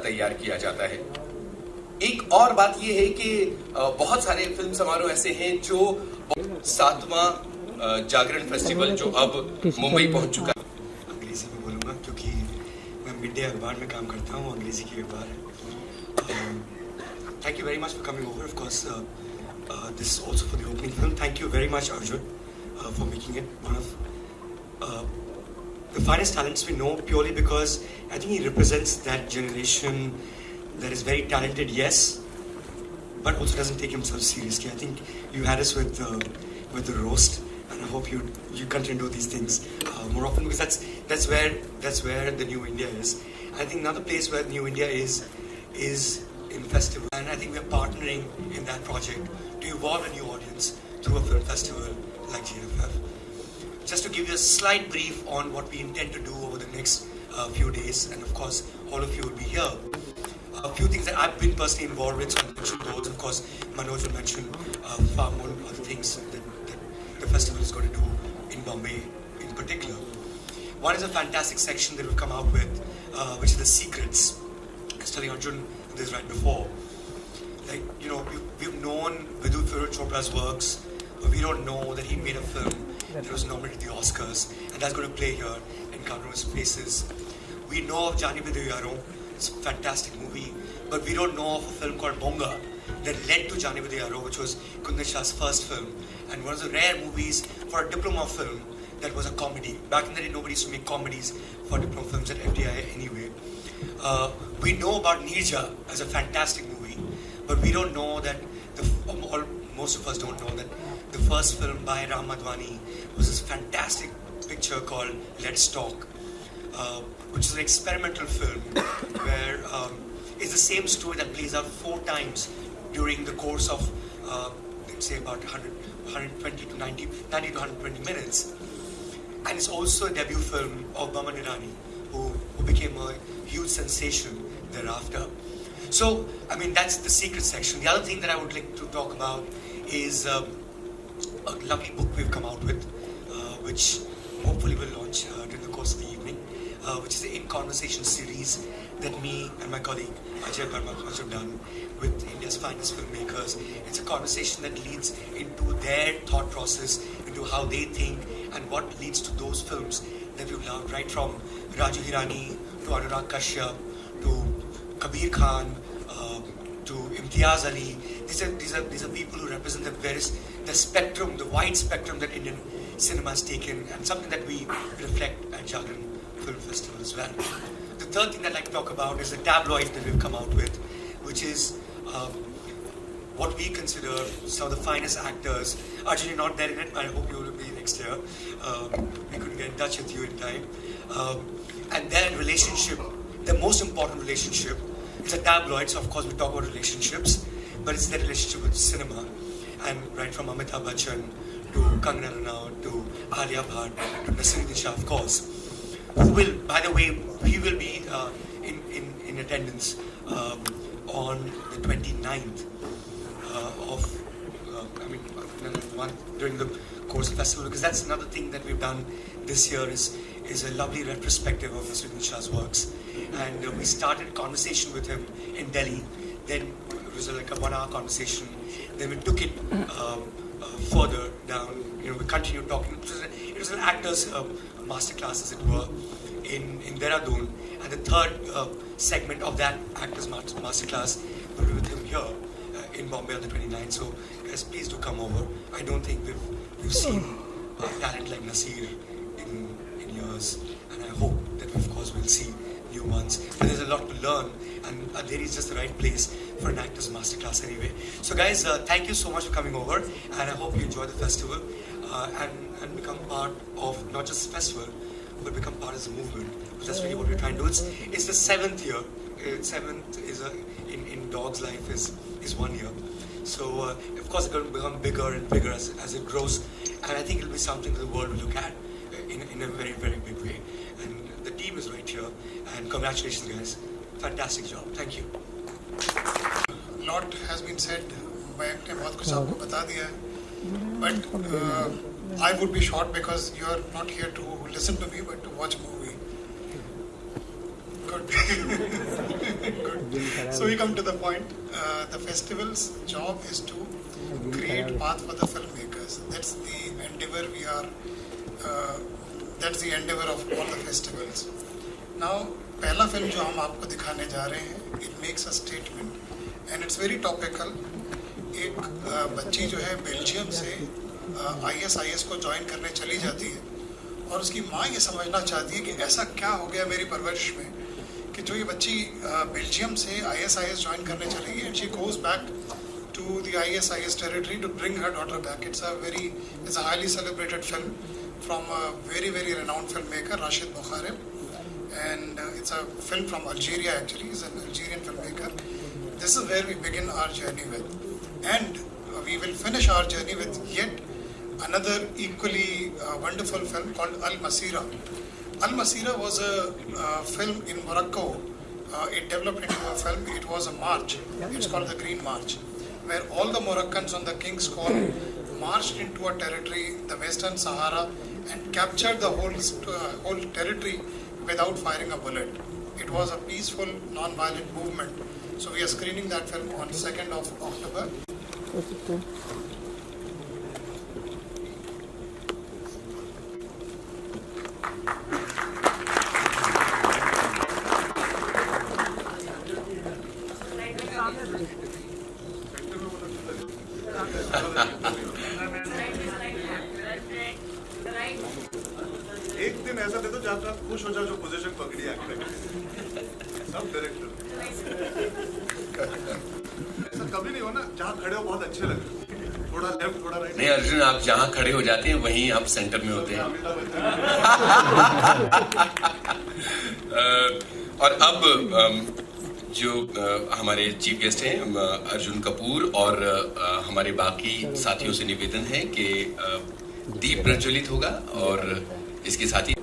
तैयार किया जाता है। एक और बात यह है कि बहुत सारे फिल्म समारोह ऐसे हैं जो 7वां जागरण फेस्टिवल जो अब मुंबई पहुंच चुका है। अंग्रेजी में बोलूँगा क्योंकि मैं मिड डे अखबार में काम करता हूँ, अंग्रेजी की अखबार है। Thank you very much for coming over. Of course, this is also for the opening film. Thank you very much, Arjun, for making it one of the finest talents we know, purely because I think he represents that generation that is very talented, yes, but also doesn't take himself seriously. I think you had us with the roast, and I hope you continue to do these things more often, because that's where the new India is. I think another place where new India is in festival, and I think we're partnering in that project to evolve a new audience through a film festival like GNFF. Just to give you a slight brief on what we intend to do over the next few days, and of course all of you will be here. A few things that I've been personally involved with, so I'll mention those. Of course, Manoj will mention far more other things that the festival is going to do in Bombay in particular. One is a fantastic section that we've come out with, which is the secrets. I was telling Arjun this right before. Like, you know, we've known Vidhu Chopra's works, but we don't know that he made a film that was nominated to the Oscars, and that's going to play here in countless places. We know of Jani Bhi Yaro, it's a fantastic movie, but we don't know of a film called Bonga that led to Jani Bhi Yaro, which was Kundan Shah's first film, and one of the rare movies for a diploma film that was a comedy. Back in the day, nobody used to make comedies for diploma films at FDI anyway. We know about Nirja as a fantastic movie, but we don't know that most of us don't know that the first film by Ram Madhwani was this fantastic picture called Let's Talk, which is an experimental film where it's the same story that plays out 4 times during the course of, let's say, about 120 to 90 to 120 minutes. And it's also a debut film of Baman Irani, who became a huge sensation thereafter. So, I mean, that's the secret section. The other thing that I would like to talk about is a lovely book we've come out with, which hopefully will launch during the course of the evening, which is the In Conversation series that me and my colleague Ajay Verma have done with India's finest filmmakers. It's a conversation that leads into their thought process, into how they think, and what leads to those films that we've loved, right from Raju Hirani to Anurag Kashyap to Kabir Khan to Imtiaz Ali. These are people who represent the spectrum, the wide spectrum that Indian cinema has taken, and something that we reflect at Jagran Film Festival as well. The third thing I'd like to talk about is the tabloid that we've come out with, which is what we consider some of the finest actors. Arjun, you're not there in it, I hope you will be next year. We couldn't get in touch with you in time. And their relationship, the most important relationship, is a tabloid, so of course we talk about relationships, but it's their relationship with cinema. And right from Amitabh Bachchan to Kangana Ranaut to Alia Bhatt to Naseeruddin Shah, of course, who will, by the way, he will be in attendance on the 29th during the course of the festival, because that's another thing that we've done this year is a lovely retrospective of Naseeruddin Shah's works. And we started a conversation with him in Delhi. Then it was like a 1-hour conversation. Then we took it further down. You know, we continued talking. It was an actor's masterclass, as it were, in Dehradun. And the third segment of that actor's masterclass will be with him here in Bombay on the 29th. So guys, please do come over. I don't think we've seen talent like Nasir in years, and I hope that we, of course, will see new ones. But there's a lot to learn, and Andheri is just the right place for an actor's masterclass anyway. So guys, thank you so much for coming over, and I hope you enjoy the festival and become part of not just the festival, but become part of the movement. Because that's really what we're trying to do. It's the 7th year. 7th is in Dog's life is 1 year. So of course it's going to become bigger and bigger as it grows, and I think it'll be something that the world will look at in a very, very big way. And the team is right here, and congratulations guys, fantastic job, thank you. Lot has been said, Mayank ne bahut kuch aapko bata diya hai, but I would be short because you are not here to listen to me but to watch movie. Good. Good. So we come to the point. The festival's job is to create path for the filmmakers. That's the endeavor we are. That's the endeavor of all the festivals. Now, पहला film जो हम आपको दिखाने जा रहे हैं, it makes a statement, and it's very topical. एक बच्ची जो है बेल्जियम से ISIS को ज्वाइन करने चली जाती है और उसकी माँ ये समझना चाहती है कि ऐसा क्या हो गया मेरी परवरिश में कि जो ये बच्ची बेल्जियम से ISIS ज्वाइन करने चली गई, and she goes back to the ISIS territory to bring her daughter back. It's a highly celebrated film from a very renowned filmmaker, Rashid Bukhareb, and it's a film from Algeria actually. He's an Algerian filmmaker. This is where we begin our journey with, and we will finish our journey with yet another equally wonderful film called Al Masira. Al Masira was a film in Morocco. It developed into a film. It was a march. It's called the Green March, where all the Moroccans on the King's Call marched into a territory, the Western Sahara, and captured the whole territory without firing a bullet. It was a peaceful, non-violent movement. So we are screening that film on 2nd of October. एक दिन ऐसा दे दो जहाँ पे आप खुश हो जाओ जो पोजीशन पकड़ी एक्टर सब डायरेक्टर ऐसा कभी नहीं हो ना जहाँ खड़े हो बहुत अच्छे लगे थोड़ा लेफ्ट थोड़ा राइट नहीं अर्जुन, आप जहाँ खड़े हो जाते हैं वहीं आप सेंटर में होते हैं। और अब जो हमारे चीफ गेस्ट हैं अर्जुन कपूर, और हमारे बाकी साथियों से निवेदन है कि दीप प्रज्वलित होगा और इसके साथ ही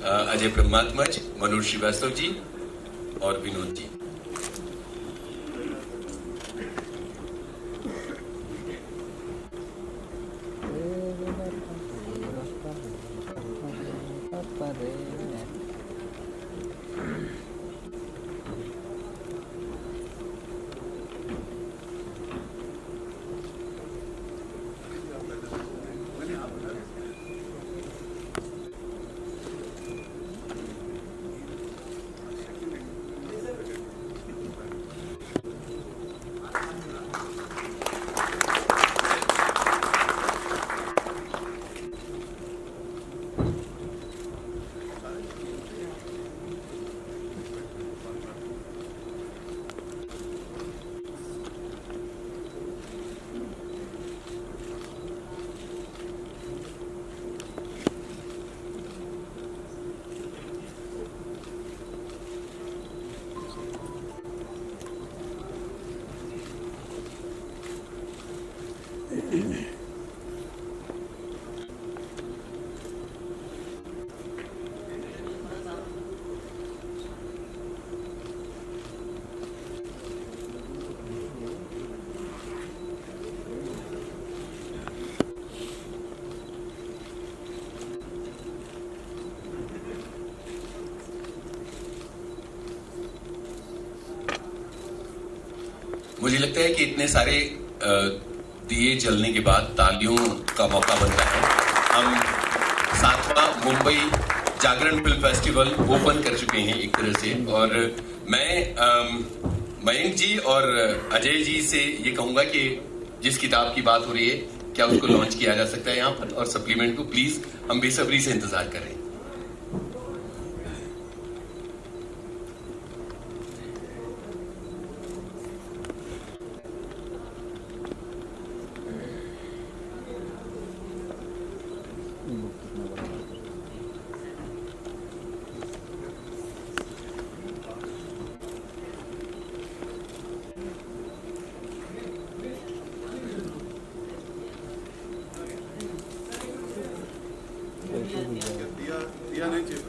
अजय ब्रह्मात्मज, मनोज श्रीवास्तव जी और विनोद जी। मुझे लगता है कि इतने सारे दिए जलने के बाद तालियों का मौका बनता है। हम 7वां मुंबई जागरण फिल्म फेस्टिवल ओपन कर चुके हैं एक तरह से, और मैं मयंक जी और अजय जी से ये कहूंगा कि जिस किताब की बात हो रही है क्या उसको लॉन्च किया जा सकता है यहाँ पर, और सप्लीमेंट को प्लीज हम बेसब्री से इंतजार कर रहे हैं। दिया नहीं चाहिए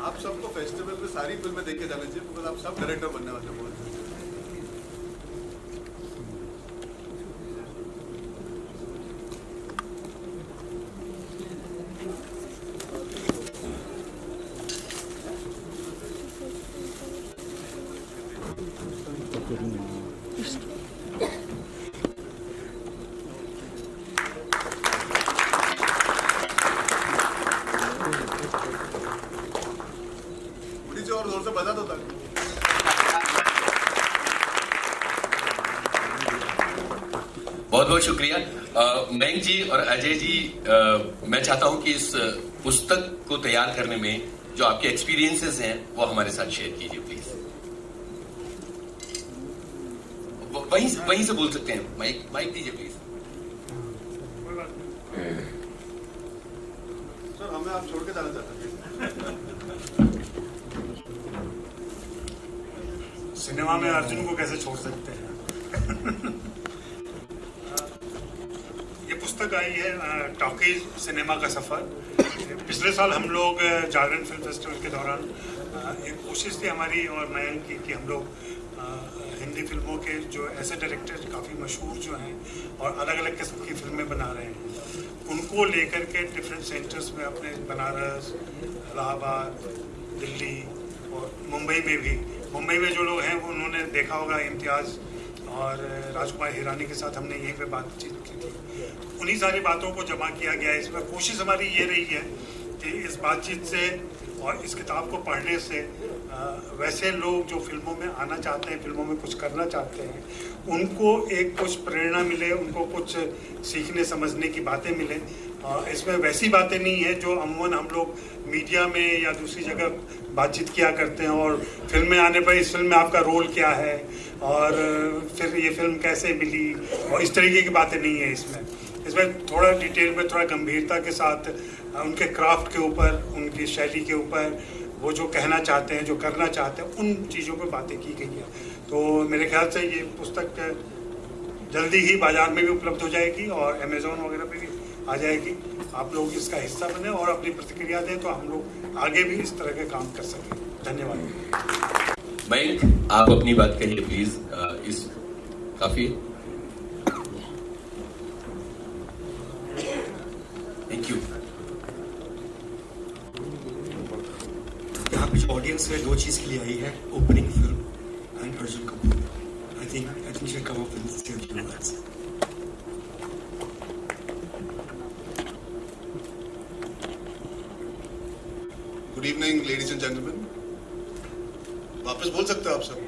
आप सबको फेस्टिवल में सारी फिल्में देखे जाने चाहिए, बिकॉज आप सब डायरेक्टर बनने वाले हैं। बहुत शुक्रिया मयंक जी और अजय जी। मैं चाहता हूं कि इस पुस्तक को तैयार करने में जो आपके एक्सपीरियंसेस हैं वो हमारे साथ शेयर कीजिए प्लीज। वहीं से बोल सकते हैं, माइक दीजिए प्लीज। सर हमें आप छोड़ के जाना चाहते हैं। सिनेमा में अर्जुन को कैसे छोड़ सकते हैं। ये पुस्तक आई है टॉकीज सिनेमा का सफर। पिछले साल हम लोग जागरण फिल्म फेस्टिवल के दौरान एक कोशिश थी हमारी और मयंक की कि हम लोग हिंदी फिल्मों के जो ऐसे डायरेक्टर काफ़ी मशहूर जो हैं और अलग अलग किस्म की फिल्में बना रहे हैं उनको लेकर के डिफरेंट सेंटर्स में अपने बनारस, इलाहाबाद, दिल्ली और मुंबई में भी। मुंबई में जो लोग हैं वो उन्होंने देखा होगा इम्तियाज़ और राजकुमार हिरानी के साथ हमने यहीं पे बातचीत की थी। उन्हीं सारी बातों को जमा किया गया है इसमें। कोशिश हमारी ये रही है कि इस बातचीत से और इस किताब को पढ़ने से वैसे लोग जो फिल्मों में आना चाहते हैं, फिल्मों में कुछ करना चाहते हैं, उनको एक कुछ प्रेरणा मिले, उनको कुछ सीखने समझने की बातें मिलें। इसमें वैसी बातें नहीं है जो अमूमन हम लोग मीडिया में या दूसरी जगह बातचीत किया करते हैं और फिल्म में आने पर इस फिल्म में आपका रोल क्या है और फिर ये फिल्म कैसे मिली और इस तरीके की बातें नहीं है इसमें थोड़ा डिटेल में, थोड़ा गंभीरता के साथ उनके क्राफ्ट के ऊपर, उनकी शैली के ऊपर, वो जो कहना चाहते हैं, जो करना चाहते हैं, उन चीज़ों पर बातें की गई हैं। तो मेरे ख्याल से ये पुस्तक जल्दी ही बाज़ार में भी उपलब्ध हो जाएगी और अमेज़ॉन वगैरह पे भी आ जाएगी। आप लोग इसका हिस्सा बने और अपनी प्रतिक्रिया दें तो हम लोग आगे भी इस तरह के काम कर सकें। धन्यवाद। मयंक आप अपनी बात कहिए प्लीज। इस काफी थैंक यू। यहाँ पे जो ऑडियंस है दो चीज़ के लिए आई है, opening film and Arjun Kapoor. I think should come up and say a few words. Good evening ladies and gentleman. वापस बोल सकते हो आप सब?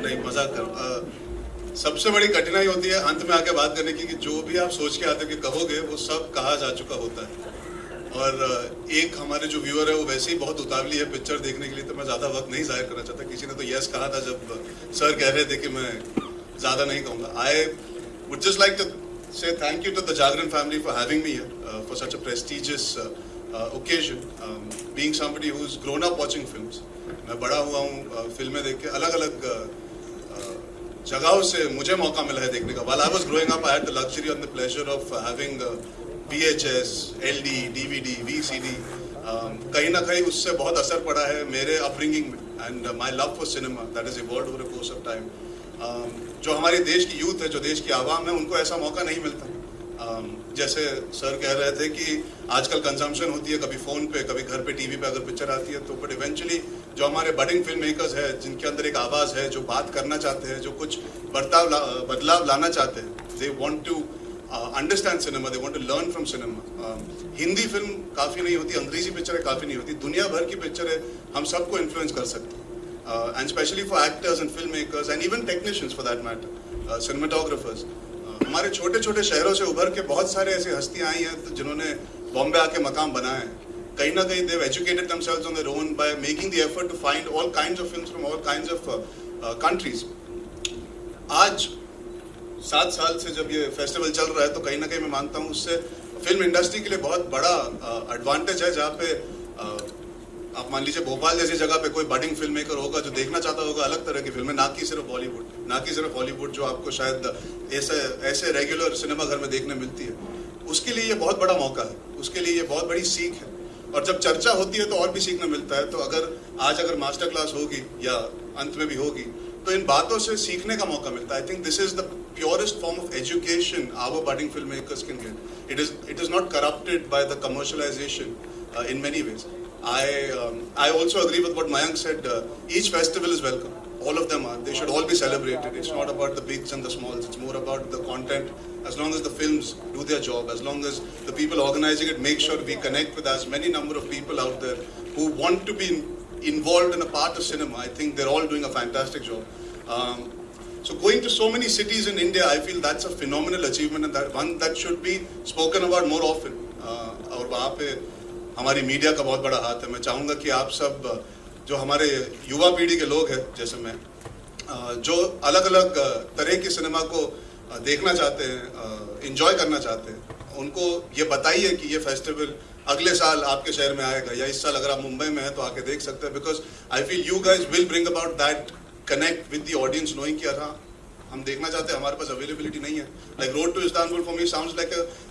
नहीं, मजाक कर। सबसे बड़ी कठिनाई होती है अंत में आके बात करने की कि जो भी आप सोच के आते हो कि कहोगे वो सब कहा जा चुका होता है। और एक हमारे जो व्यूअर है वो वैसे ही बहुत उतावली है पिक्चर देखने के लिए, तो मैं ज़्यादा वक्त नहीं जाहिर करना चाहता। किसी ने तो यस कहा था जब सर कह रहे थे कि मैं ज़्यादा नहीं कहूँगा। I would just like to say thank you to the Jagran family for having me here for such a prestigious occasion, being somebody who's grown up watching films. मैं बड़ा हुआ हूँ फिल्में देख के। अलग अलग जगहों से मुझे मौका मिला है देखने का। While I was growing up, I had the luxury and the pleasure of having VHS, LD, DVD, VCD. कहीं ना कहीं उससे बहुत असर पड़ा है मेरे अपब्रिंगिंग में, and my love for cinema that has evolved over a course of time. जो हमारे देश की यूथ है, जो देश की आवाम है, उनको ऐसा मौका नहीं मिलता। जैसे सर कह रहे थे कि आजकल कंजम्पशन होती है कभी फ़ोन पे, कभी घर पे टीवी पे अगर पिक्चर आती है तो, बट इवेंचुअली जो हमारे बडिंग फिल्म मेकर्स हैं जिनके अंदर एक आवाज़ है, जो बात करना चाहते हैं, जो कुछ बदलाव लाना चाहते हैं, they want to understand cinema, they want to learn from cinema. Hindi film काफ़ी नहीं होती, अंग्रेजी पिक्चरें काफ़ी नहीं होती, दुनिया भर की पिक्चरें हम सबको इन्फ्लुएंस कर सकती हैं। And specially for actors and film makers and even technicians for that matter, cinematographers. हमारे छोटे छोटे शहरों से उभर के बहुत सारे ऐसी हस्तियां आई हैं जिन्होंने बॉम्बे आके मकाम बनाए हैं। कहीं ना कहीं देव educated themselves on their own by making the effort to find all kinds of films from all kinds of countries. आज 7 साल से जब ये फेस्टिवल चल रहा है तो कहीं ना कहीं मैं मानता हूँ उससे फिल्म इंडस्ट्री के लिए बहुत बड़ा एडवांटेज है। जहाँ पे आप मान लीजिए भोपाल जैसी जगह पे कोई बडिंग फिल्म मेकर होगा जो देखना चाहता होगा अलग तरह की फिल्में, ना कि सिर्फ बॉलीवुड, ना कि सिर्फ हॉलीवुड जो आपको शायद ऐसे रेगुलर सिनेमा घर में देखने मिलती है, उसके लिए ये बहुत बड़ा मौका है, उसके लिए ये बहुत बड़ी सीख है। और जब चर्चा होती है तो और भी सीखने मिलता है। तो अगर मास्टर क्लास होगी या अंत में भी होगी तो इन बातों से सीखने का मौका मिलता है। I think this is the purest form of education our budding film makers can get. It is not corrupted by the commercialisation in many ways. I also agree with what Mayank said. Each festival is welcome. All of them are. They should all be celebrated. It's not about the bigs and the smalls. It's more about the content. As long as the films do their job, as long as the people organizing it make sure we connect with as many number of people out there who want to be involved in a part of cinema, I think they're all doing a fantastic job. So going to so many cities in India, I feel that's a phenomenal achievement and that one that should be spoken about more often. और वहाँ पे हमारी media का बहुत बड़ा हाथ है. मैं चाहूँगा कि आप सब जो हमारे युवा पीढ़ी के लोग हैं जैसे मैं, जो अलग अलग तरह की सिनेमा को देखना चाहते हैं, एंजॉय करना चाहते हैं, उनको ये बताइए कि ये फेस्टिवल अगले साल आपके शहर में आएगा या इस साल अगर आप मुंबई में हैं तो आके देख सकते हैं. Because I feel you guys will bring about that connect with the audience, knowing कि हाँ हम देखना चाहते हैं, हमारे पास अवेलेबिलिटी नहीं है. Like road to Istanbul for me sounds like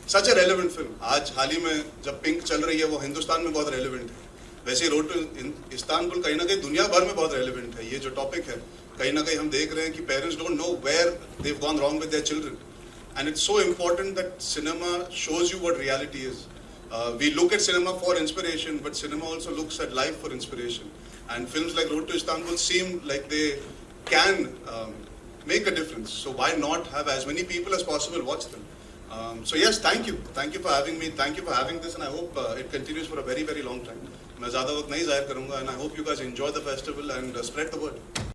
such a relevant film. आज हाल ही में जब पिंक चल रही है वो हिंदुस्तान में बहुत रेलेवेंट है. वैसे रोड टू इस्तांबुल कहीं ना कहीं दुनिया भर में बहुत रेलेवेंट है. ये जो टॉपिक है कहीं ना कहीं हम देख रहे हैं कि parents don't know where they have gone wrong with their children. And it's so important that cinema shows you what reality is. We look at cinema for inspiration, but cinema also looks at life for inspiration. And films like Road to Istanbul seem like they can make a difference. So why not have as many people as possible watch them? So yes, thank you. Thank you for having me. Thank you for having this, and I hope it continues for a very, very long time. मैं ज़्यादा वक्त नहीं ज़ाहिर करूँगा, and I hope you guys enjoy the festival and spread the word.